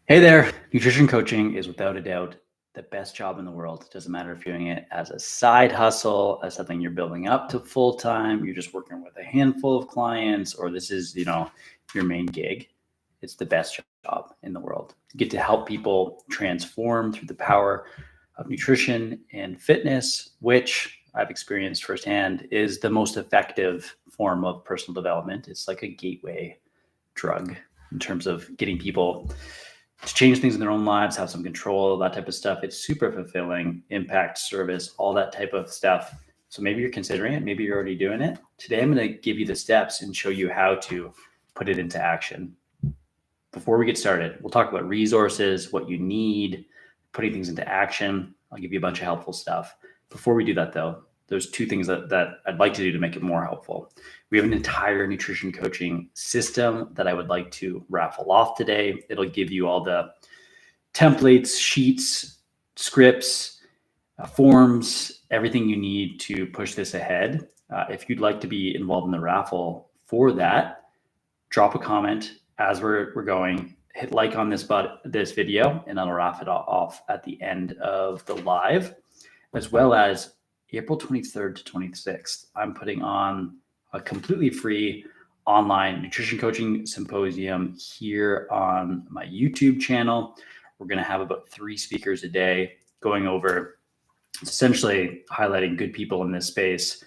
Hey there. Nutrition coaching is without a doubt the best job in the world. It doesn't matter if you're doing it as a side hustle, as something you're building up to full time, you're just working with a handful of clients, or this is, your main gig. It's the best job in the world. You get to help people transform through the power of nutrition and fitness, which I've experienced firsthand is the most effective form of personal development. It's like a gateway drug in terms of getting people to change things in their own lives, have some control, that type of stuff. It's super fulfilling, impact, service, all that type of stuff. So maybe you're considering it, maybe you're already doing it. Today, I'm going to give you the steps and show you how to put it into action. Before we get started, we'll talk about resources, what you need, putting things into action. I'll give you a bunch of helpful stuff. Before we do that, though, there's two things that I'd like to do to make it more helpful. We have an entire nutrition coaching system that I would like to raffle off today. It'll give you all the templates, sheets, scripts, forms, everything you need to push this ahead. If you'd like to be involved in the raffle for that, drop a comment as we're going. Hit like on this video, and I'll wrap it off at the end of the live, as well as April 23rd to 26th. I'm putting on a completely free online nutrition coaching symposium here on my YouTube channel. We're going to have about 3 speakers a day going over essentially highlighting good people in this space,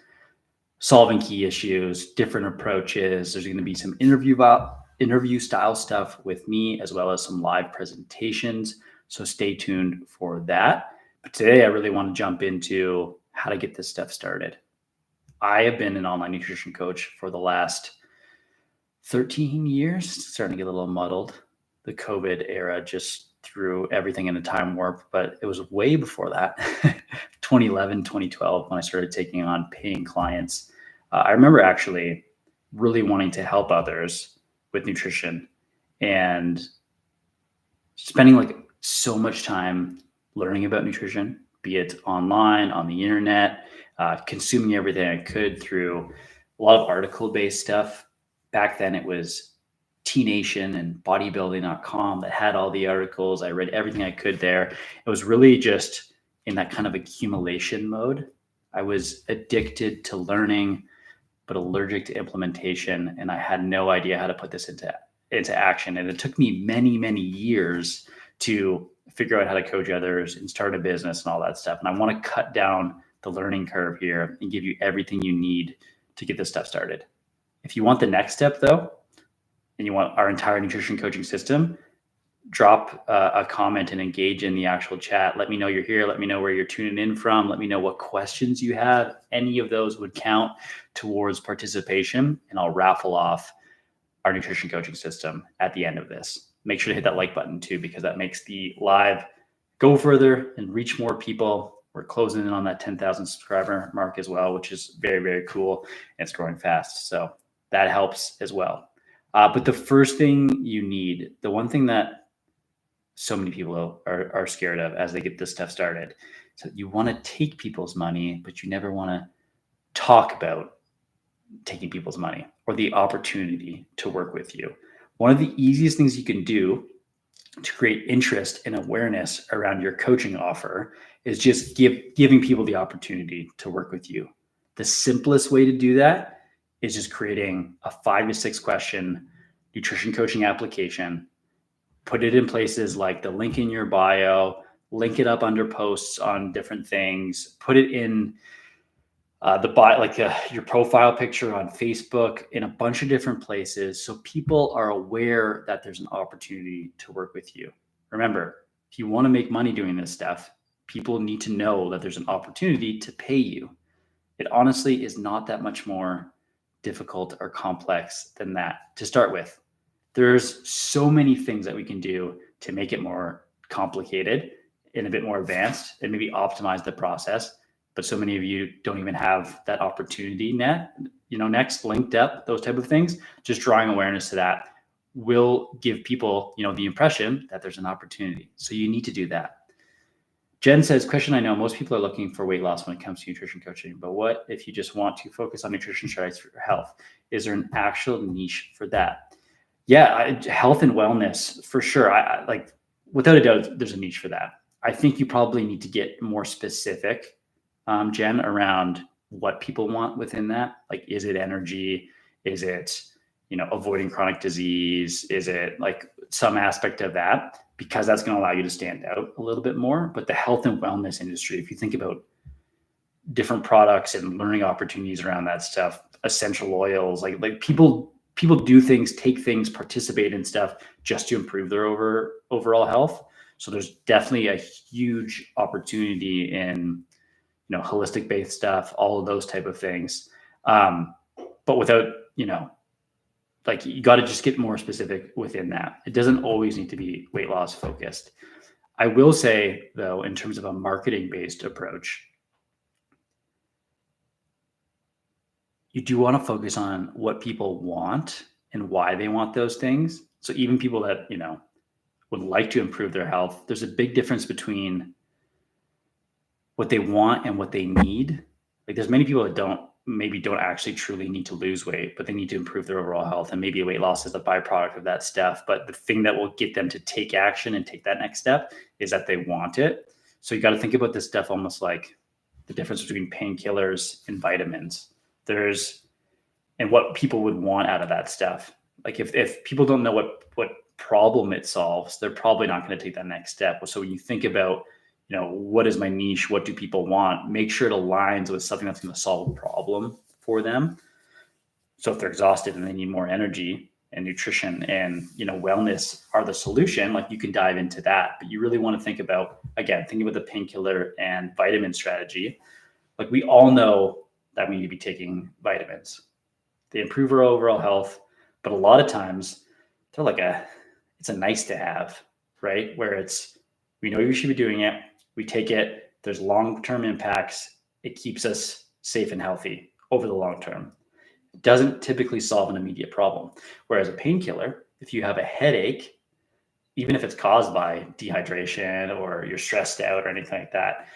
solving key issues, different approaches. There's going to be some interview style stuff with me, as well as some live presentations. So stay tuned for that. But today I really want to jump into how to get this stuff started. I have been an online nutrition coach for the last 13 years, starting to get a little muddled. The COVID era just threw everything in a time warp, but it was way before that, 2011, 2012, when I started taking on paying clients. I remember actually really wanting to help others with nutrition and spending like so much time learning about nutrition, be it online, on the internet, consuming everything I could through a lot of article-based stuff. Back then it was T-Nation and bodybuilding.com that had all the articles. I read everything I could there. It was really just in that kind of accumulation mode. I was addicted to learning, but allergic to implementation, and I had no idea how to put this into action. And it took me many, many years to figure out how to coach others and start a business and all that stuff. And I want to cut down the learning curve here and give you everything you need to get this stuff started. If you want the next step, though, and you want our entire nutrition coaching system, drop a comment and engage in the actual chat. Let me know you're here. Let me know where you're tuning in from. Let me know what questions you have. Any of those would count towards participation, and I'll raffle off our nutrition coaching system at the end of this. Make sure to hit that like button too, because that makes the live go further and reach more people. We're closing in on that 10,000 subscriber mark as well, which is very, very cool. And it's growing fast. So that helps as well. But the first thing you need, the one thing that so many people are scared of as they get this stuff started, so you want to take people's money, but you never want to talk about taking people's money or the opportunity to work with you. One of the easiest things you can do to create interest and awareness around your coaching offer is just giving people the opportunity to work with you. The simplest way to do that is just creating a 5 to 6 question nutrition coaching application. Put it in places like the link in your bio, link it up under posts on different things, put it in your profile picture on Facebook, in a bunch of different places, so people are aware that there's an opportunity to work with you. Remember, if you want to make money doing this stuff, people need to know that there's an opportunity to pay you. It honestly is not that much more difficult or complex than that to start with. There's so many things that we can do to make it more complicated and a bit more advanced and maybe optimize the process. But so many of you don't even have that opportunity next linked up, those type of things. Just drawing awareness to that will give people, the impression that there's an opportunity. So you need to do that. Jen says, question, I know most people are looking for weight loss when it comes to nutrition coaching, but what if you just want to focus on nutrition strategies for your health? Is there an actual niche for that? Yeah, health and wellness for sure. without a doubt, there's a niche for that. I think you probably need to get more specific, Jen, around what people want within that. Like, is it energy? Is it, avoiding chronic disease? Is it like some aspect of that? Because that's going to allow you to stand out a little bit more. But the health and wellness industry, if you think about different products and learning opportunities around that stuff, essential oils, like people do things, take things, participate in stuff just to improve their overall health. So there's definitely a huge opportunity in, holistic based stuff, all of those type of things. But without, like, you got to just get more specific within that. It doesn't always need to be weight loss focused. I will say, though, in terms of a marketing based approach, you do want to focus on what people want and why they want those things. So even people that, would like to improve their health, there's a big difference between what they want and what they need. Like, there's many people that don't actually truly need to lose weight, but they need to improve their overall health. And maybe weight loss is a byproduct of that stuff. But the thing that will get them to take action and take that next step is that they want it. So you got to think about this stuff almost like the difference between painkillers and vitamins. And what people would want out of that stuff. Like, if people don't know what problem it solves, they're probably not going to take that next step. So when you think about, what is my niche? What do people want? Make sure it aligns with something that's going to solve a problem for them. So if they're exhausted and they need more energy, and nutrition and, wellness are the solution, like, you can dive into that. But you really want to think about the painkiller and vitamin strategy. Like, we all know that we need to be taking vitamins. They improve our overall health, but a lot of times they're it's a nice to have, right? Where we know you should be doing it. We take it. There's long-term impacts. It keeps us safe and healthy over the long term. It doesn't typically solve an immediate problem. Whereas a painkiller, if you have a headache, even if it's caused by dehydration or you're stressed out or anything like that,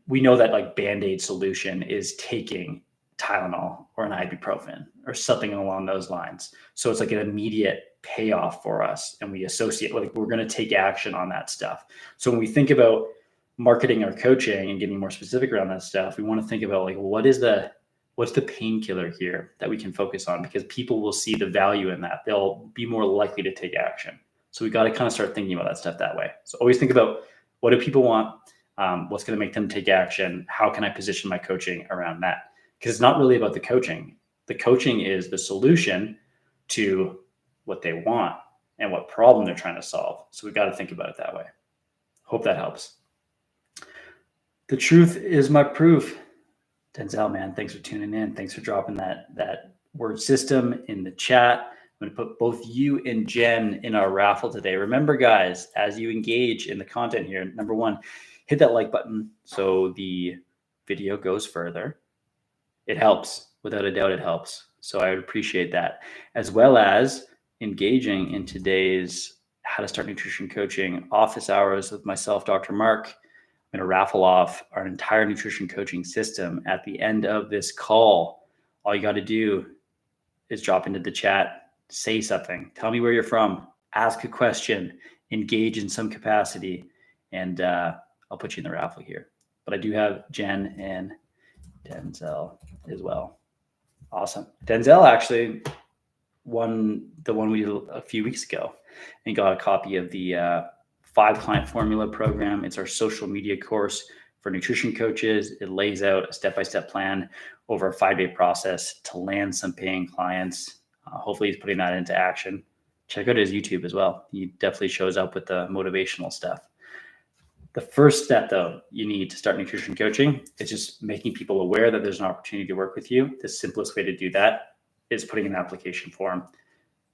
we know that like Band-Aid solution is taking Tylenol or an ibuprofen or something along those lines. So it's like an immediate payoff for us, and we associate, like, we're going to take action on that stuff. So when we think about marketing or coaching and getting more specific around that stuff, we want to think about, like, what's the painkiller here that we can focus on, because people will see the value in that. They'll be more likely to take action. So we got to kind of start thinking about that stuff that way. So always think about, what do people want? What's going to make them take action? How can I position my coaching around that? Because it's not really about the coaching. The coaching is the solution to what they want and what problem they're trying to solve. So we got to think about it that way. Hope that helps. The truth is my proof. Denzel, man, thanks for tuning in. Thanks for dropping that word system in the chat. I'm going to put both you and Jen in our raffle today. Remember, guys, as you engage in the content here, number one, hit that like button so the video goes further. It helps. Without a doubt, it helps. So I would appreciate that, as well as engaging in today's How to Start Nutrition Coaching office hours with myself, Dr. Marc. I'm going to raffle off our entire nutrition coaching system at the end of this call. All you got to do is drop into the chat, say something, tell me where you're from, ask a question, engage in some capacity, and I'll put you in the raffle here. But I do have Jen and Denzel as well. Awesome. Denzel actually won the one we did a few weeks ago and got a copy of the 5 Client Formula program. It's our social media course for nutrition coaches. It lays out a step-by-step plan over a 5-day process to land some paying clients. Hopefully he's putting that into action. Check out his YouTube as well. He definitely shows up with the motivational stuff. The first step, though, you need to start nutrition coaching is just making people aware that there's an opportunity to work with you. The simplest way to do that is putting an application form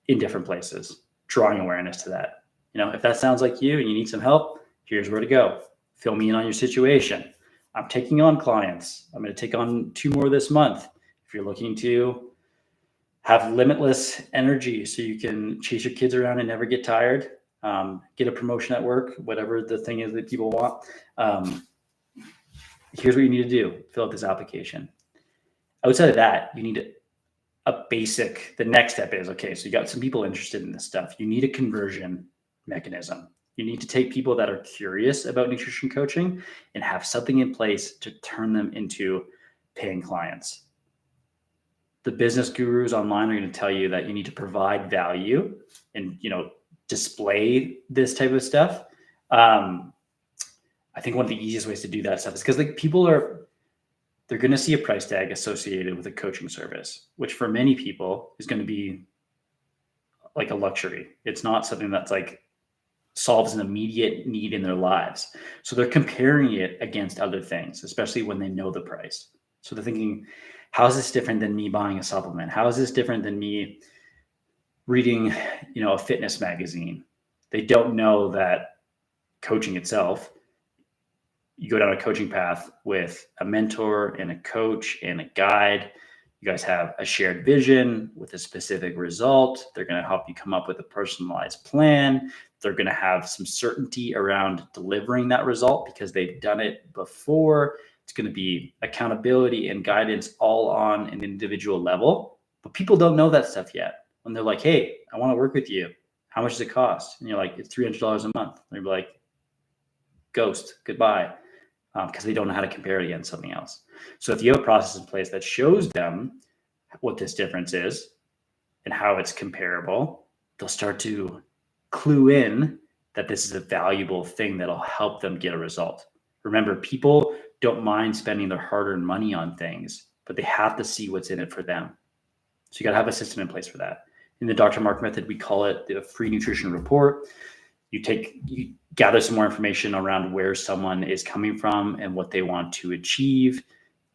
in different places, drawing awareness to that. If that sounds like you and you need some help, here's where to go. Fill me in on your situation. I'm taking on clients. I'm going to take on 2 more this month. If you're looking to have limitless energy so you can chase your kids around and never get tired, get a promotion at work, whatever the thing is that people want, here's what you need to do. Fill out this application. Outside of that, you need the next step is, okay, so you got some people interested in this stuff. You need a conversion mechanism. You need to take people that are curious about nutrition coaching and have something in place to turn them into paying clients. The business gurus online are going to tell you that you need to provide value and, display this type of stuff. I think one of the easiest ways to do that stuff is because they're going to see a price tag associated with a coaching service, which for many people is going to be like a luxury. It's not something that's like solves an immediate need in their lives. So they're comparing it against other things, especially when they know the price. So they're thinking, how is this different than me buying a supplement? How is this different than me reading, a fitness magazine? They don't know that coaching itself, you go down a coaching path with a mentor and a coach and a guide. You guys have a shared vision with a specific result. They're going to help you come up with a personalized plan. They're going to have some certainty around delivering that result because they've done it before. It's going to be accountability and guidance all on an individual level. But people don't know that stuff yet. When they're like, hey, I want to work with you. How much does it cost? And you're like, it's $300 a month. And they're like, ghost, goodbye. Because they don't know how to compare it against something else. So if you have a process in place that shows them what this difference is and how it's comparable, they'll start to clue in that this is a valuable thing that'll help them get a result. Remember, people don't mind spending their hard-earned money on things, but they have to see what's in it for them. So you got to have a system in place for that. In the Dr. Marc method, we call it the free nutrition report. You gather some more information around where someone is coming from and what they want to achieve,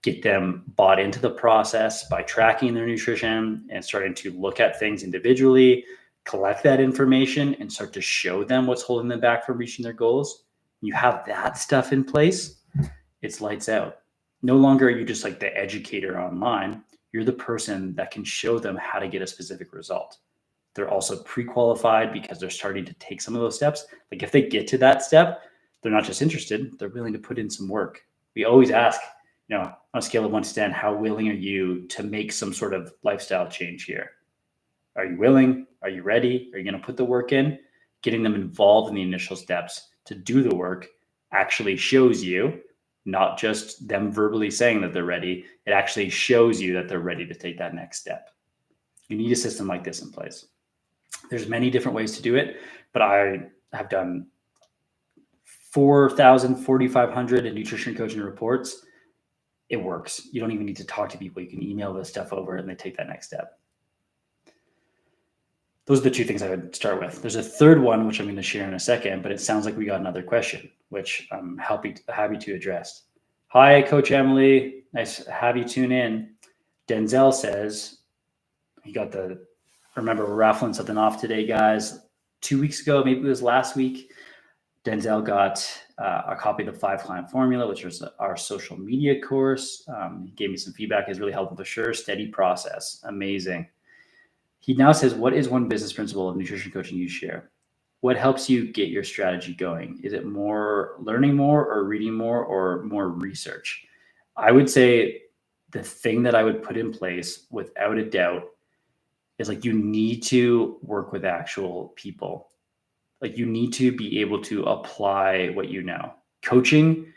get them bought into the process by tracking their nutrition and starting to look at things individually, collect that information and start to show them what's holding them back from reaching their goals. You have that stuff in place, it's lights out. No longer are you just like the educator online. You're the person that can show them how to get a specific result. They're also pre-qualified because they're starting to take some of those steps. Like if they get to that step, they're not just interested, they're willing to put in some work. We always ask, on a scale of 1 to 10, how willing are you to make some sort of lifestyle change here? Are you willing? Are you ready? Are you going to put the work in? Getting them involved in the initial steps to do the work actually shows you, not just them verbally saying that they're ready, it actually shows you that they're ready to take that next step. You need a system like this in place. There's many different ways to do it, but I have done 4,000, 4,500 nutrition coaching reports. It works. You don't even need to talk to people. You can email this stuff over and they take that next step. Those are the two things I would start with. There's a third one, which I'm going to share in a second, but it sounds like we got another question, which I'm happy to address. Hi, Coach Emily. Nice to have you tune in. Denzel says, remember, we're raffling something off today, guys. 2 weeks ago, maybe it was last week, Denzel got a copy of the 5 Client Formula, which was our social media course. He gave me some feedback. It's really helpful for sure. Steady process. Amazing. He now says, what is one business principle of nutrition coaching you share? What helps you get your strategy going? Is it more learning more or reading more or more research? I would say the thing that I would put in place without a doubt is like you need to work with actual people. Like you need to be able to apply what you know. Coaching,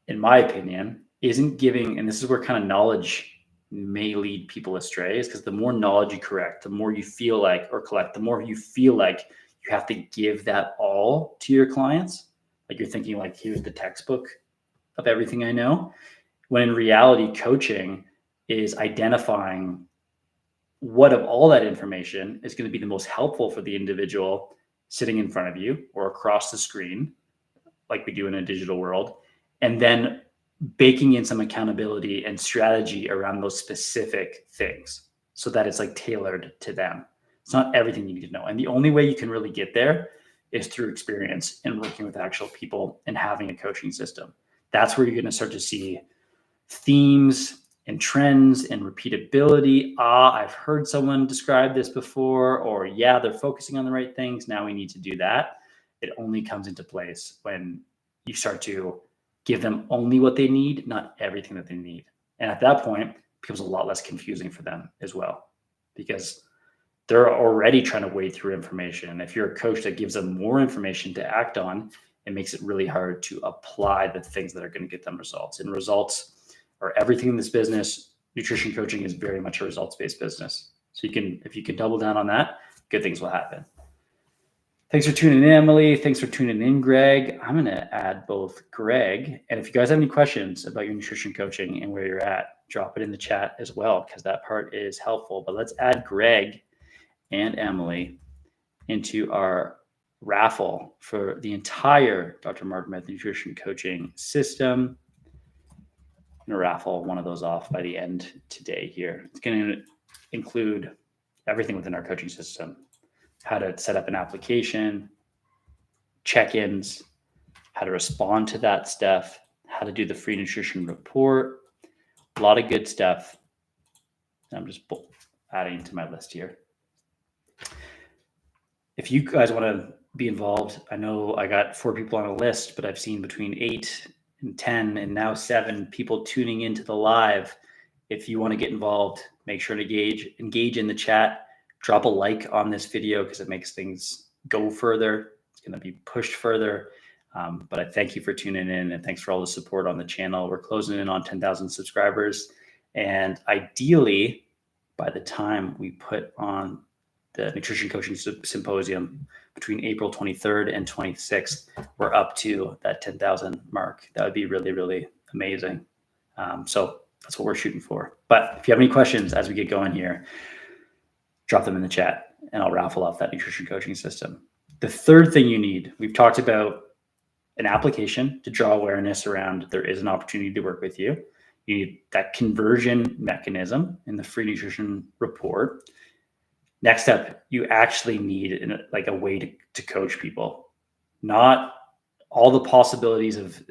in my opinion, isn't giving, and this is where kind of knowledge may lead people astray, is because the more knowledge you collect, the more you feel like you have to give that all to your clients. Like you're thinking like, here's the textbook of everything I know. When in reality, coaching is identifying what of all that information is going to be the most helpful for the individual sitting in front of you or across the screen, like we do in a digital world, and then baking in some accountability and strategy around those specific things so that it's like tailored to them. It's not everything you need to know. And the only way you can really get there is through experience and working with actual people and having a coaching system. That's where you're going to start to see themes and trends and repeatability. I've heard someone describe this before, or yeah, they're focusing on the right things. Now we need to do that. It only comes into place when you start to give them only what they need, not everything that they need. And at that point, it becomes a lot less confusing for them as well, because they're already trying to wade through information. If you're a coach that gives them more information to act on, it makes it really hard to apply the things that are going to get them results. And results are everything in this business. Nutrition coaching is very much a results-based business. So if you can double down on that, good things will happen. Thanks for tuning in, Emily. Thanks for tuning in, Greg. I'm going to add both Greg, and if you guys have any questions about your nutrition coaching and where you're at, drop it in the chat as well, because that part is helpful. But let's add Greg and Emily into our raffle for the entire Dr. Marc Meth Nutrition Coaching System. I'm going to raffle one of those off by the end today here. It's going to include everything within our coaching system: how to set up an application, check-ins, how to respond to that stuff, how to do the free nutrition report, a lot of good stuff. I'm just adding to my list here. If you guys want to be involved, I know I got 4 people on a list, but I've seen between 8 and 10 and now 7 people tuning into the live. If you want to get involved, make sure to engage in the chat. Drop a like on this video because it makes things go further. It's going to be pushed further. But I thank you for tuning in, and thanks for all the support on the channel. We're closing in on 10,000 subscribers. And ideally, by the time we put on the Nutrition Coaching Symposium between April 23rd and 26th, we're up to that 10,000 mark. That would be really, really amazing. So that's what we're shooting for. But if you have any questions as we get going here, drop them in the chat and I'll raffle off that nutrition coaching system. The third thing you need, we've talked about an application to draw awareness around there is an opportunity to work with you. You need that conversion mechanism in the free nutrition report. Next up, you actually need a way to coach people. Not all the possibilities of,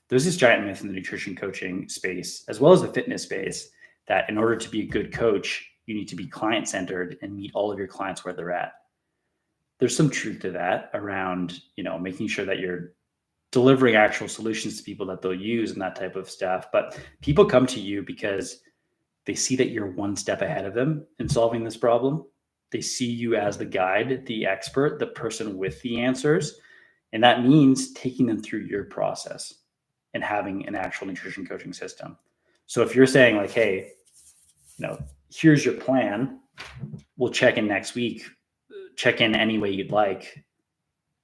there's this giant myth in the nutrition coaching space, as well as the fitness space, that in order to be a good coach, you need to be client-centered and meet all of your clients where they're at. There's some truth to that around, making sure that you're delivering actual solutions to people that they'll use and that type of stuff. But people come to you because they see that you're one step ahead of them in solving this problem. They see you as the guide, the expert, the person with the answers. And that means taking them through your process and having an actual nutrition coaching system. So if you're saying like, hey, here's your plan, we'll check in next week, check in any way you'd like,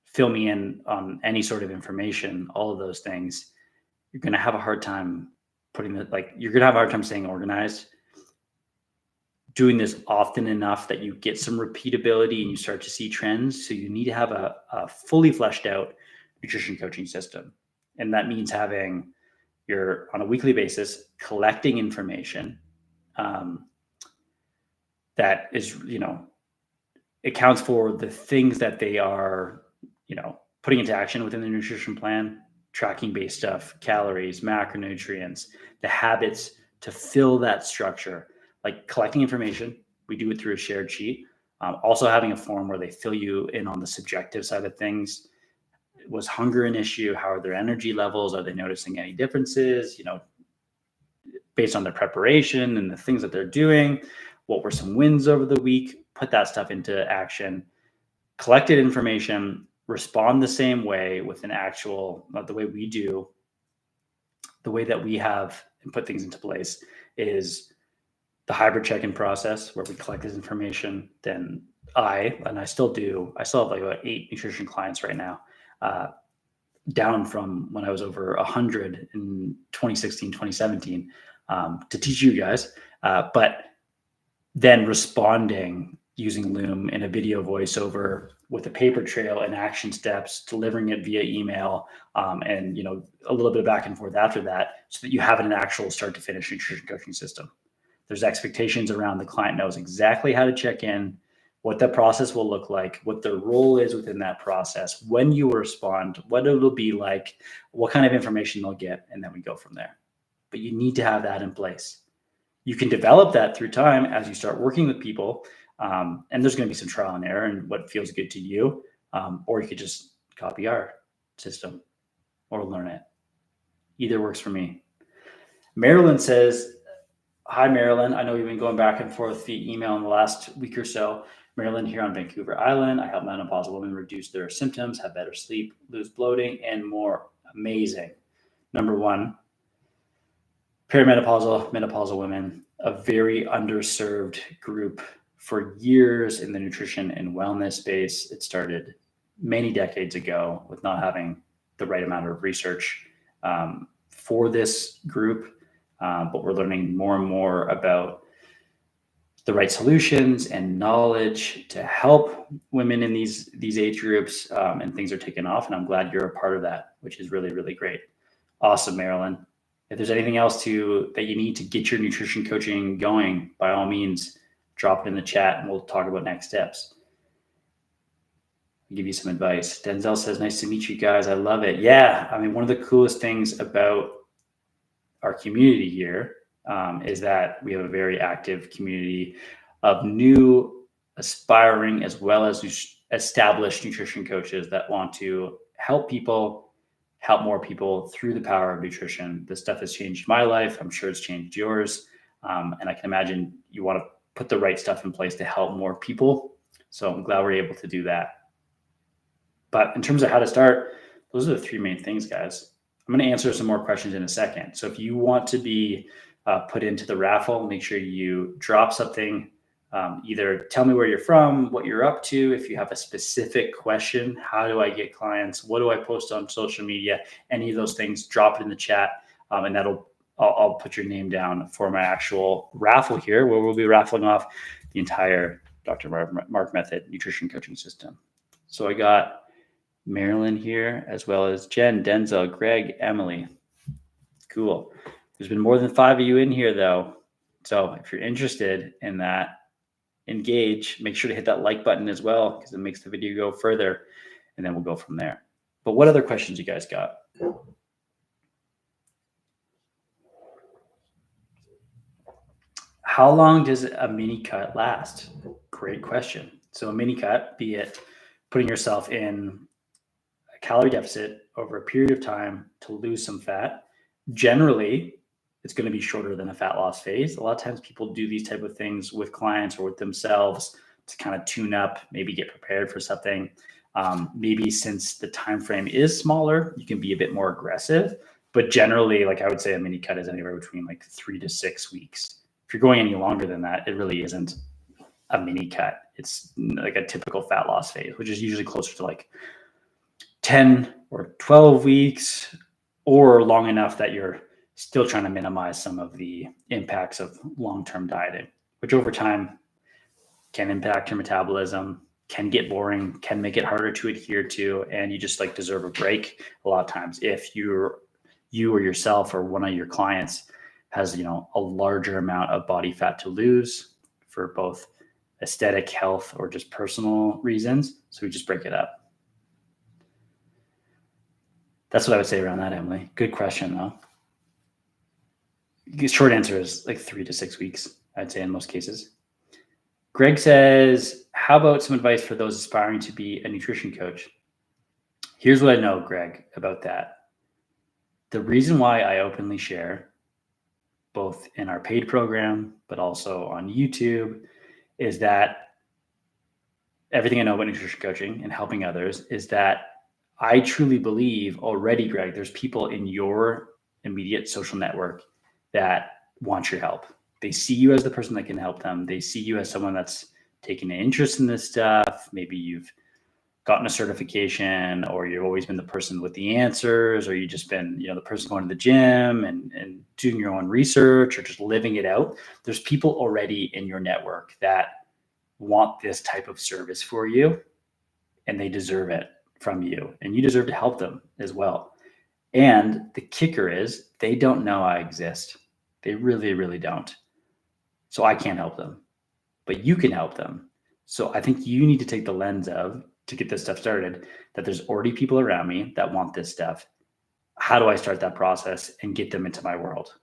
fill me in on any sort of information, all of those things, you're going to have a hard time staying organized. Doing this often enough that you get some repeatability and you start to see trends. So you need to have a fully fleshed out nutrition coaching system. And that means having on a weekly basis, collecting information that is, accounts for the things that they are, putting into action within the nutrition plan, tracking based stuff, calories, macronutrients, the habits to fill that structure, like collecting information. We do it through a shared sheet. Also having a form where they fill you in on the subjective side of things. Was hunger an issue? How are their energy levels? Are they noticing any differences, based on their preparation and the things that they're doing? What were some wins over the week? Put that stuff into action. Collected information, respond the same way with an actual, not the way we do, the way that we have and put things into place is the hybrid check-in process where we collect this information. Then I still have like about 8 nutrition clients right now, down from when I was over 100 in 2016, 2017, to teach you guys. But then responding using Loom in a video voiceover with a paper trail and action steps, delivering it via email, and a little bit of back and forth after that, so that you have an actual start to finish nutrition coaching system. There's expectations around the client knows exactly how to check in, what the process will look like, what their role is within that process, when you respond, what it'll be like, what kind of information they'll get, and then we go from there. But you need to have that in place. You can develop that through time as you start working with people, and there's going to be some trial and error and what feels good to you, or you could just copy our system or learn it. Either works for me. Marilyn says, Hi, Marilyn. I know we've been going back and forth via email in the last week or so. Marilyn here on Vancouver Island. I help menopausal women reduce their symptoms, have better sleep, lose bloating, and more. Amazing. Number one, perimenopausal, menopausal women, a very underserved group for years in the nutrition and wellness space. It started many decades ago with not having the right amount of research for this group, but we're learning more and more about the right solutions and knowledge to help women in these age groups, and things are taking off. And I'm glad you're a part of that, which is really, really great. Awesome, Marilyn. If there's anything else that you need to get your nutrition coaching going, by all means, drop it in the chat and we'll talk about next steps. I'll give you some advice. Denzel says, nice to meet you guys. I love it. Yeah. I mean, one of the coolest things about our community here is that we have a very active community of new, aspiring, as well as established nutrition coaches that want to help more people through the power of nutrition. This stuff has changed my life. I'm sure it's changed yours. And I can imagine you want to put the right stuff in place to help more people. So I'm glad we're able to do that. But in terms of how to start, those are the three main things, guys. I'm going to answer some more questions in a second. So if you want to be put into the raffle, make sure you drop something. Either tell me where you're from, what you're up to. If you have a specific question, how do I get clients? What do I post on social media? Any of those things, drop it in the chat, and I'll put your name down for my actual raffle here, where we'll be raffling off the entire Dr. Marc Method nutrition coaching system. So I got Marilyn here, as well as Jen, Denzel, Greg, Emily. Cool. There's been more than 5 of you in here, though. So if you're interested in that, engage. Make sure to hit that like button as well, because it makes the video go further, and then we'll go from there. But what other questions you guys got? How long does a mini cut last? Great question. So a mini cut, be it putting yourself in a calorie deficit over a period of time to lose some fat, generally it's going to be shorter than a fat loss phase. A lot of times people do these type of things with clients or with themselves to kind of tune up, maybe get prepared for something. Maybe since the time frame is smaller, you can be a bit more aggressive. But generally, like I would say, a mini cut is anywhere between like 3 to 6 weeks. If you're going any longer than that, it really isn't a mini cut. It's like a typical fat loss phase, which is usually closer to like 10 or 12 weeks, or long enough that you're still trying to minimize some of the impacts of long-term dieting, which over time can impact your metabolism, can get boring, can make it harder to adhere to, and you just like deserve a break a lot of times if you or yourself or one of your clients has, a larger amount of body fat to lose for both aesthetic, health, or just personal reasons. So we just break it up. That's what I would say around that, Emily. Good question, though. The short answer is like 3 to 6 weeks, I'd say in most cases. Greg says, how about some advice for those aspiring to be a nutrition coach? Here's what I know, Greg, about that. The reason why I openly share, both in our paid program, but also on YouTube, is that everything I know about nutrition coaching and helping others is that I truly believe already, Greg, there's people in your immediate social network that want your help. They see you as the person that can help them. They see you as someone that's taking an interest in this stuff. Maybe you've gotten a certification, or you've always been the person with the answers, or you've just been, the person going to the gym and doing your own research or just living it out. There's people already in your network that want this type of service for you, and they deserve it from you, and you deserve to help them as well. And the kicker is they don't know I exist. They really, really don't. So I can't help them, but you can help them. So I think you need to take the lens of, to get this stuff started, that there's already people around me that want this stuff. How do I start that process and get them into my world?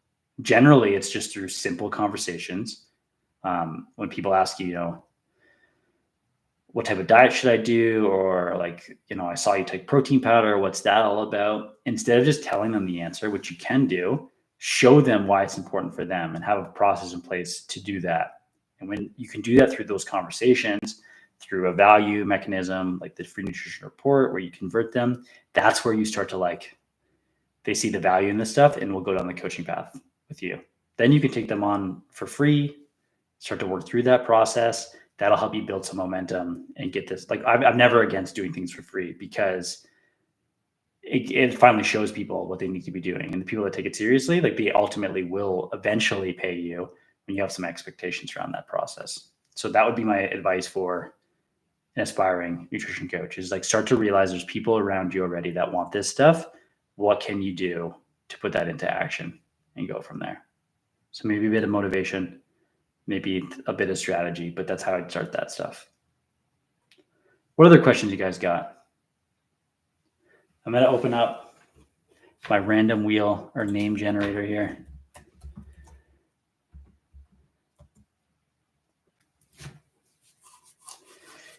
Generally, it's just through simple conversations. When people ask you, what type of diet should I do? Or like, I saw you take protein powder. What's that all about? Instead of just telling them the answer, which you can do, show them why it's important for them and have a process in place to do that. And when you can do that through those conversations, through a value mechanism like the free nutrition report where you convert them, that's where you start to like, they see the value in this stuff and will go down the coaching path with you. Then you can take them on for free, start to work through that process. That'll help you build some momentum and get this. Like I'm never against doing things for free because it finally shows people what they need to be doing. And the people that take it seriously, like they ultimately will eventually pay you when you have some expectations around that process. So that would be my advice for an aspiring nutrition coach is like start to realize there's people around you already that want this stuff. What can you do to put that into action and go from there? So maybe a bit of motivation, maybe a bit of strategy, but that's how I'd start that stuff. What other questions you guys got? I'm going to open up my random wheel or name generator here.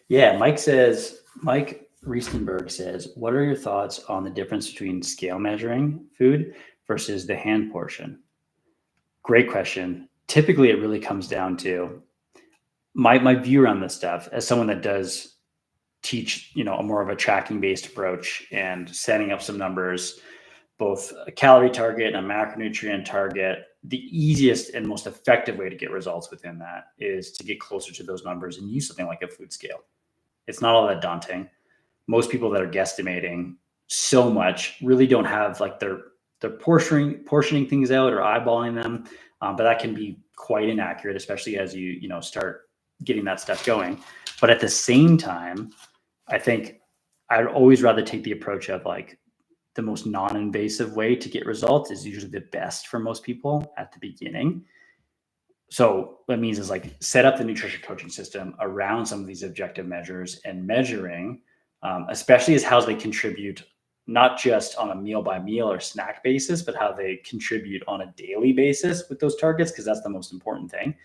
Yeah, Mike Riestenberg says, what are your thoughts on the difference between scale measuring food versus the hand portion? Great question. Typically, it really comes down to my view around this stuff as someone that does teach, a more of a tracking based approach and setting up some numbers, both a calorie target and a macronutrient target. The easiest and most effective way to get results within that is to get closer to those numbers and use something like a food scale. It's not all that daunting. Most people that are guesstimating so much really don't have like they're portioning things out or eyeballing them, but that can be quite inaccurate, especially as you start getting that stuff going. But at the same time, I think I'd always rather take the approach of like the most non-invasive way to get results is usually the best for most people at the beginning. So what it means is like set up the nutrition coaching system around some of these objective measures and measuring, especially as how they contribute, not just on a meal by meal or snack basis, but how they contribute on a daily basis with those targets, because that's the most important thing.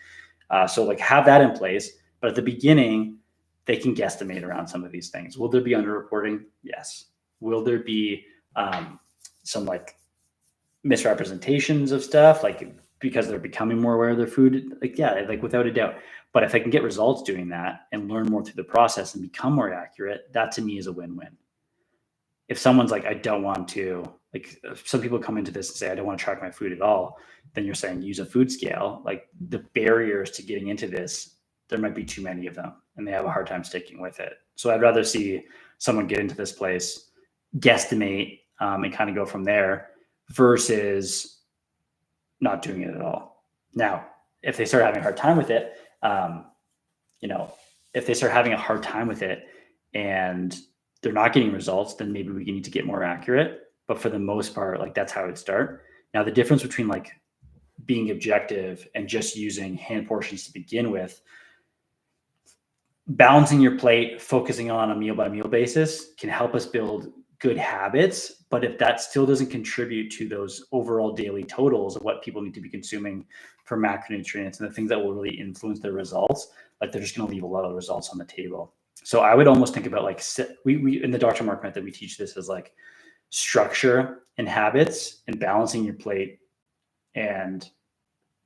So like have that in place, but at the beginning, they can guesstimate around some of these things. Will there be underreporting? Yes. Will there be some like misrepresentations of stuff, like because they're becoming more aware of their food? Like, yeah, like without a doubt. But if I can get results doing that and learn more through the process and become more accurate, that to me is a win-win. If someone's like, I don't want to, like some people come into this and say, I don't want to track my food at all, then you're saying use a food scale. Like the barriers to getting into this, there might be too many of them and they have a hard time sticking with it. So I'd rather see someone get into this place, guesstimate, and kind of go from there versus not doing it at all. Now, if they start having a hard time with it, if they start having a hard time with it and they're not getting results, then maybe we need to get more accurate. But for the most part, like that's how it would start. Now, the difference between like being objective and just using hand portions to begin with, balancing your plate, focusing on a meal by meal basis can help us build good habits. But if that still doesn't contribute to those overall daily totals of what people need to be consuming for macronutrients and the things that will really influence their results, like they're just going to leave a lot of results on the table. So I would almost think about like we in the Dr. Marc method, we teach this as like structure and habits, and balancing your plate and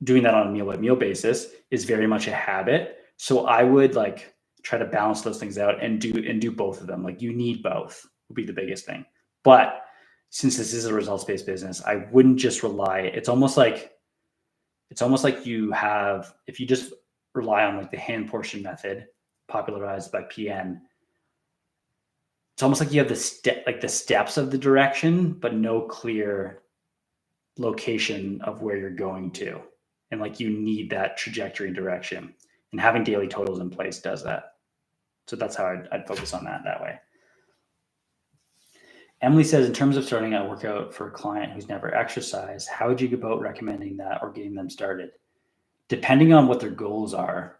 doing that on a meal by meal basis is very much a habit. So I would like try to balance those things out and do both of them. Like you need both would be the biggest thing. But since this is a results-based business, I wouldn't just rely. It's almost like if you just rely on like the hand portion method popularized by PN, it's almost like you have the steps of the direction, but no clear location of where you're going to. And like you need that trajectory and direction. And having daily totals in place does that. So that's how I'd focus on that way. Emily says, in terms of starting a workout for a client who's never exercised, how would you go about recommending that or getting them started? Depending on what their goals are,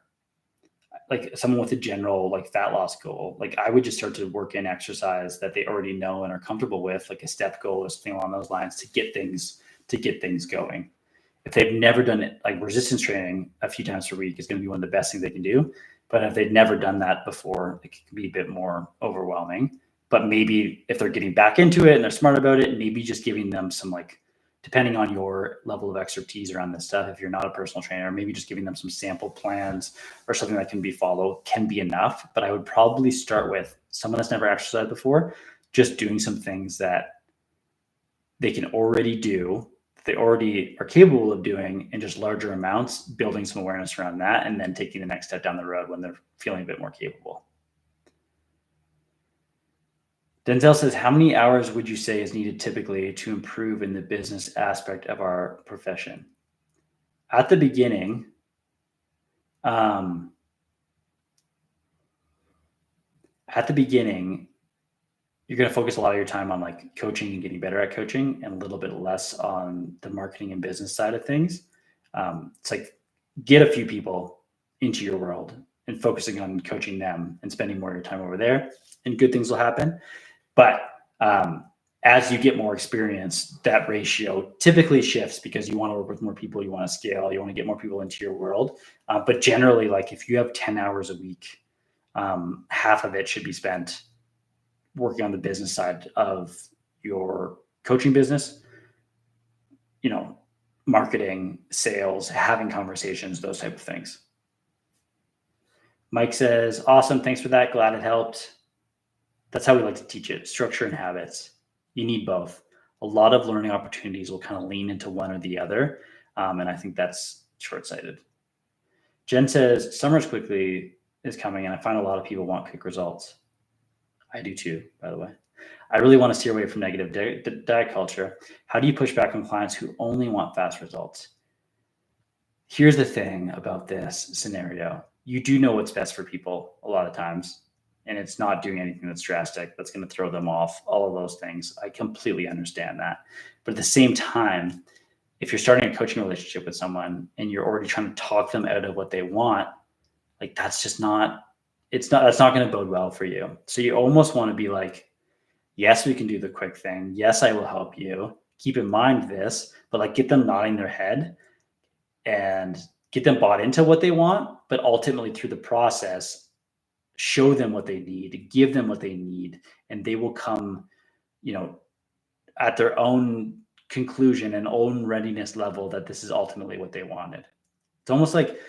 like someone with a general like fat loss goal, like I would just start to work in exercise that they already know and are comfortable with, like a step goal or something along those lines to get things going. If they've never done it, like resistance training a few times per week is going to be one of the best things they can do. But if they've never done that before, it can be a bit more overwhelming. But maybe if they're getting back into it and they're smart about it, maybe just giving them some like depending on your level of expertise around this stuff, if you're not a personal trainer, maybe just giving them some sample plans or something that can be followed can be enough. But I would probably start with someone that's never exercised before, just doing some things that they can already do, they already are capable of doing in just larger amounts, building some awareness around that, and then taking the next step down the road when they're feeling a bit more capable. Denzel says, how many hours would you say is needed typically to improve in the business aspect of our profession? At the beginning, you're going to focus a lot of your time on like coaching and getting better at coaching and a little bit less on the marketing and business side of things. It's like get a few people into your world and focusing on coaching them and spending more of your time over there, and good things will happen. But as you get more experience, that ratio typically shifts because you want to work with more people, you want to scale, you want to get more people into your world. But generally, like if you have 10 hours a week, half of it should be spent working on the business side of your coaching business, marketing, sales, having conversations, those type of things. Mike says, awesome. Thanks for that. Glad it helped. That's how we like to teach it. Structure and habits. You need both. A lot of learning opportunities will kind of lean into one or the other. And I think that's short-sighted. Jen says, summer's quickly is coming and I find a lot of people want quick results. I do too, by the way. I really want to steer away from negative diet culture. How do you push back on clients who only want fast results? Here's the thing about this scenario. You do know what's best for people a lot of times, and it's not doing anything that's drastic, that's going to throw them off, all of those things. I completely understand that. But at the same time, if you're starting a coaching relationship with someone and you're already trying to talk them out of what they want, like that's not going to bode well for you. So you almost want to be like, yes, we can do the quick thing. Yes, I will help you. Keep in mind this, but like get them nodding their head and get them bought into what they want, but ultimately through the process, show them what they need, give them what they need, and they will come, at their own conclusion and own readiness level that this is ultimately what they wanted. It's almost like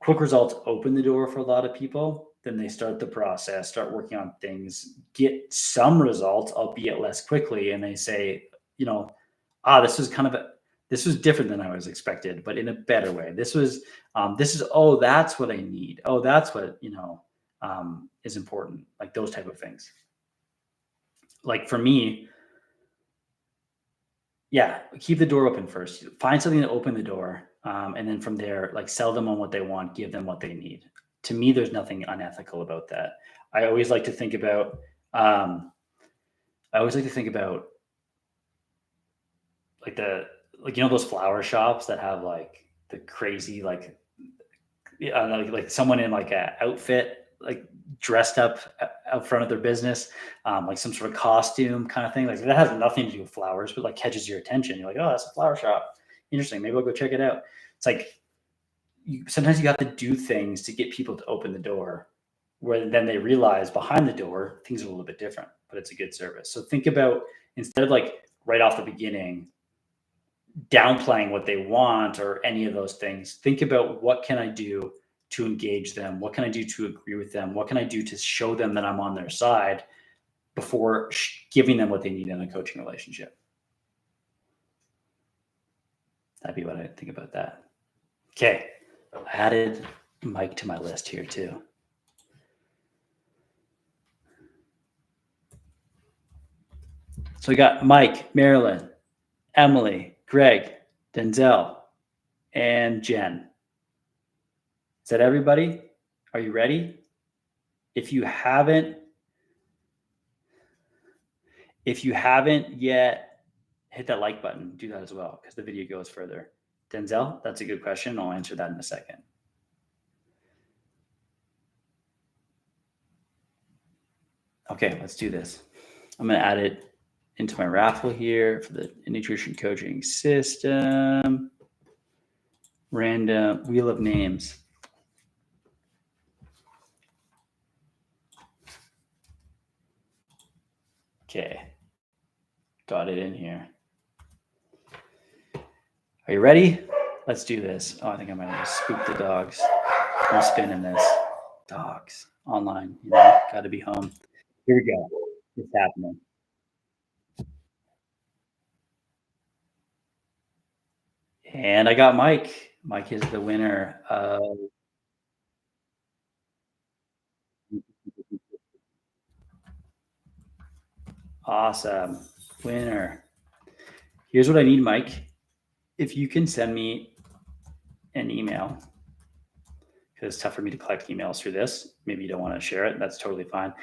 quick results open the door for a lot of people. Then they start the process, start working on things, get some results, albeit less quickly. And they say, this was different than I was expected, but in a better way. That's what I need. Oh, that's what, is important. Like those type of things. Like for me, keep the door open first. Find something to open the door. And then from there, like sell them on what they want, give them what they need. To me, there's nothing unethical about that. I always like to think about, like those flower shops that have like the crazy, like someone in like a outfit, like dressed up out front of their business, like some sort of costume kind of thing. Like that has nothing to do with flowers, but like catches your attention. You're like, oh, that's a flower shop. Interesting. Maybe I'll go check it out. It's like, sometimes you have to do things to get people to open the door, where then they realize behind the door, things are a little bit different, but it's a good service. So think about, instead of like right off the beginning, downplaying what they want or any of those things, think about what can I do to engage them? What can I do to agree with them? What can I do to show them that I'm on their side before giving them what they need in a coaching relationship? That'd be what I think about that. Okay. I added Mike to my list here too. So we got Mike, Marilyn, Emily, Greg, Denzel, and Jen. Is that everybody? Are you ready? If you haven't yet, hit that like button. Do that as well because the video goes further. Denzel, that's a good question. I'll answer that in a second. Okay, let's do this. I'm going to add it into my raffle here for the nutrition coaching system. Random wheel of names. Okay, got it in here. Are you ready? Let's do this. Oh, I think I might have just spooked the dogs. I'm spinning this. Dogs online, got to be home. Here we go. It's happening. And I got Mike. Mike is the winner of awesome winner. Here's what I need, Mike. If you can send me an email, because it's tough for me to collect emails through this. Maybe you don't want to share it. That's totally fine.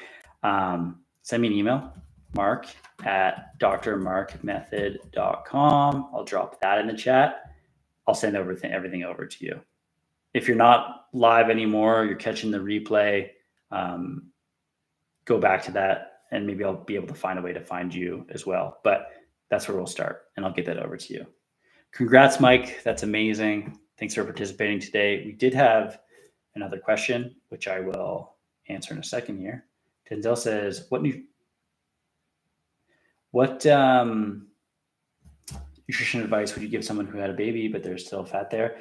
Send me an email, Marc at drmarkmethod.com. I'll drop that in the chat. I'll send everything over to you. If you're not live anymore, you're catching the replay, go back to that and maybe I'll be able to find a way to find you as well. But that's where we'll start and I'll get that over to you. Congrats, Mike. That's amazing. Thanks for participating today. We did have another question, which I will answer in a second here. Denzel says, what nutrition advice would you give someone who had a baby, but there's still fat there?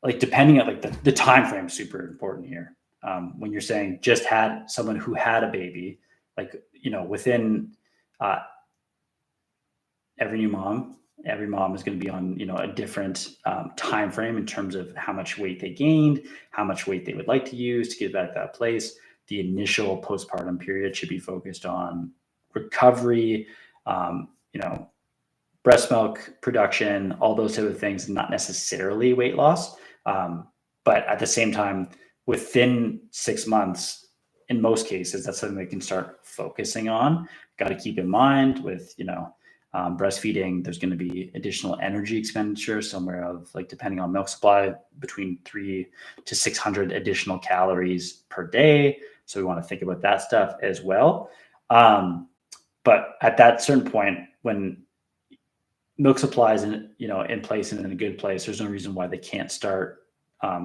Like depending on like the time frame is super important here. When you're saying just had someone who had a baby, like, within every mom is going to be on, a different time frame in terms of how much weight they gained, how much weight they would like to use to get back to that place. The initial postpartum period should be focused on recovery, breast milk production, all those type of things, not necessarily weight loss. But at the same time, within 6 months, in most cases, that's something they can start focusing on. Got to keep in mind with, breastfeeding, there's going to be additional energy expenditure somewhere of like, depending on milk supply, between 300 to 600 additional calories per day. So we want to think about that stuff as well. But at that certain point, when milk supply is in place and in a good place, there's no reason why they can't start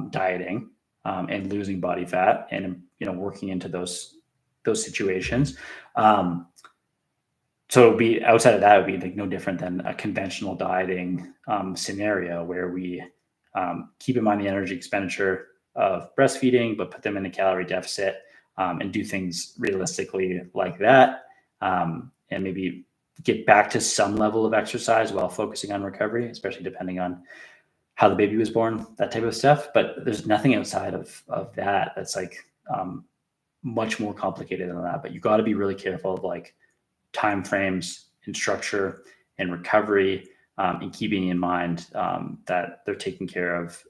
dieting and losing body fat and working into those situations. So it'd be outside of that, it would be like no different than a conventional dieting scenario where we keep in mind the energy expenditure of breastfeeding, but put them in a calorie deficit and do things realistically like that, and maybe get back to some level of exercise while focusing on recovery, especially depending on how the baby was born, that type of stuff. But there's nothing outside of that that's like much more complicated than that. But you got to be really careful of like time frames and structure and recovery, and keeping in mind that they're taking care of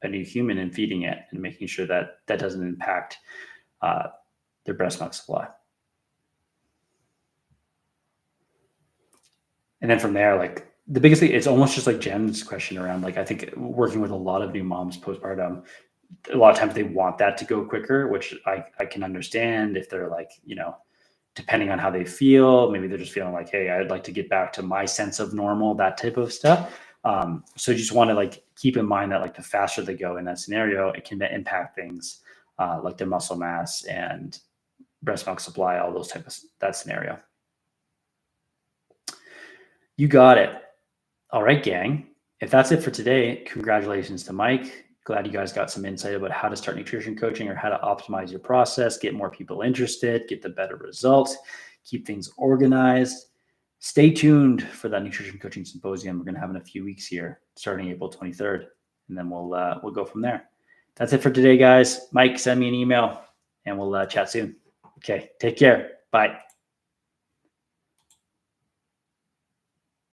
a new human and feeding it and making sure that that doesn't impact their breast milk supply. And then from there, like the biggest thing, it's almost just like Jen's question around, like, I think working with a lot of new moms postpartum, a lot of times they want that to go quicker, which I can understand if they're like, depending on how they feel, maybe they're just feeling like, hey, I'd like to get back to my sense of normal, that type of stuff. So you just want to like keep in mind that like the faster they go in that scenario, it can impact things like their muscle mass and breast milk supply, all those types of that scenario. You got it. All right, gang. If that's it for today, congratulations to Mike. Glad you guys got some insight about how to start nutrition coaching or how to optimize your process, get more people interested, get the better results, keep things organized. Stay tuned for that nutrition coaching symposium we're going to have in a few weeks here, starting April 23rd, and then we'll go from there. That's it for today, guys. Mike, send me an email, and we'll chat soon. Okay, take care. Bye.